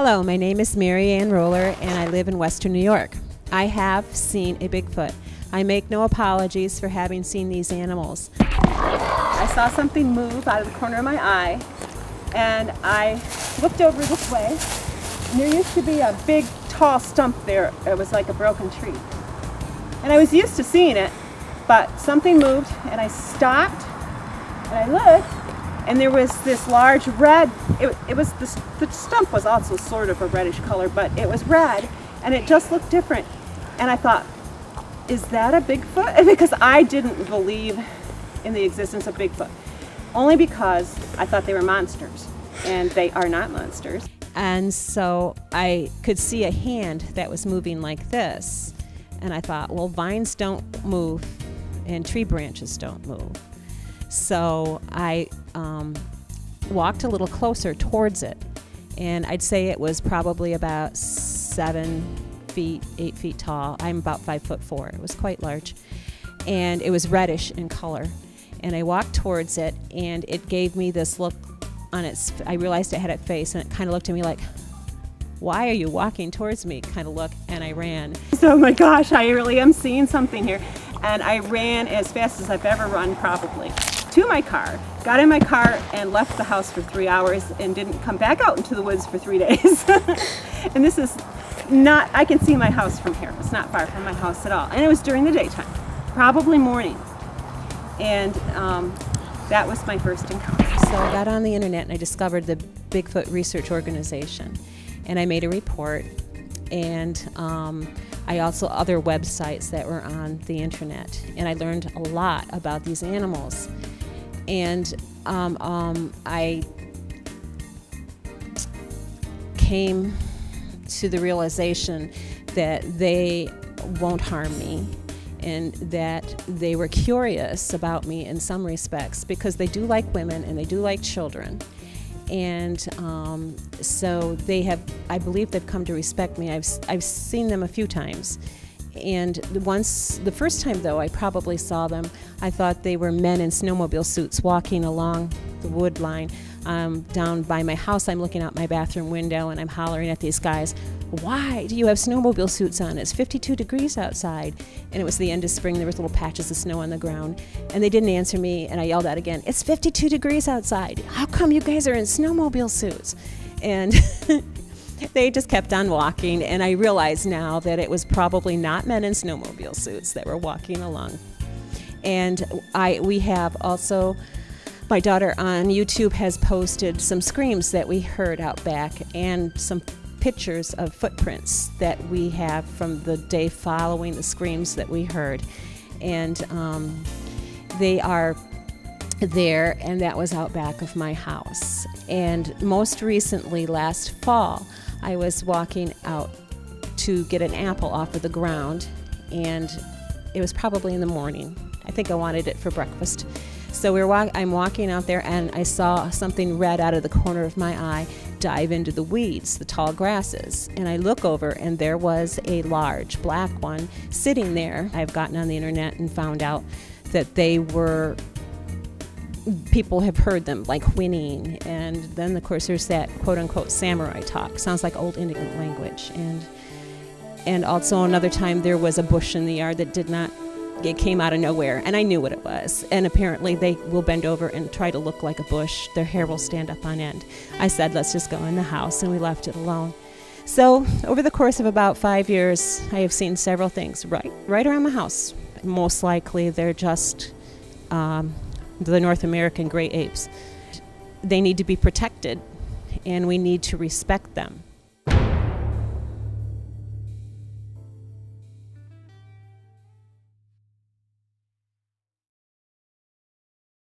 Hello, my name is Mary Ann Roller and I live in Western New York. I have seen a Bigfoot. I make no apologies for having seen these animals. I saw something move out of the corner of my eye and I looked over this way and there used to be a big tall stump there. It was like a broken tree. And I was used to seeing it, but something moved and I stopped and I looked and there was this large red, the stump was also sort of a reddish color, but it was red and it just looked different. And I thought, is that a Bigfoot? Because I didn't believe in the existence of Bigfoot, only because I thought they were monsters, and they are not monsters. And so I could see a hand that was moving like this, and I thought, well, vines don't move and tree branches don't move. So I walked a little closer towards it, and I'd say it was probably about 7 feet, 8 feet tall. I'm about 5'4". It was quite large, and it was reddish in color. And I walked towards it, and it gave me this look on its. I realized it had a face, and it kind of looked at me like, "Why are you walking towards me?" kind of look, and I ran. So, oh my gosh, I really am seeing something here, and I ran as fast as I've ever run, probably, to my car. Got in my car and left the house for 3 hours, and didn't come back out into the woods for 3 days. And this is not, I can see my house from here. It's not far from my house at all. And it was during the daytime, probably morning. And that was my first encounter. So I got on the internet and I discovered the Bigfoot Research Organization. And I made a report. And I also other websites that were on the internet. And I learned a lot about these animals. And I came to the realization that they won't harm me, and that they were curious about me in some respects, because they do like women and they do like children. And so they have, I believe they've come to respect me. I've seen them a few times. And the first time though I probably saw them, I thought they were men in snowmobile suits walking along the wood line. Down by my house, I'm looking out my bathroom window and I'm hollering at these guys, "Why do you have snowmobile suits on? It's 52 degrees outside." And it was the end of spring, there was little patches of snow on the ground. And they didn't answer me, and I yelled out again, "It's 52 degrees outside. How come you guys are in snowmobile suits?" And they just kept on walking, and I realize now that it was probably not men in snowmobile suits that were walking along. And we have also, my daughter on YouTube has posted some screams that we heard out back, and some pictures of footprints that we have from the day following the screams that we heard. And they are there, and that was out back of my house. And most recently, last fall, I was walking out to get an apple off of the ground, and it was probably in the morning. I think I wanted it for breakfast. So I'm walking out there, and I saw something red out of the corner of my eye dive into the weeds, the tall grasses. And I look over, and there was a large black one sitting there. I've gotten on the internet and found out that they were, people have heard them like whinnying. And then of course there's that quote-unquote samurai talk. Sounds like old Indian language. And also another time there was a bush in the yard that it came out of nowhere, and I knew what it was. And apparently they will bend over and try to look like a bush. Their hair will stand up on end. I said, let's just go in the house, and we left it alone. So over the course of about 5 years, I have seen several things right around my house. Most likely they're just the North American gray apes. They need to be protected, and we need to respect them.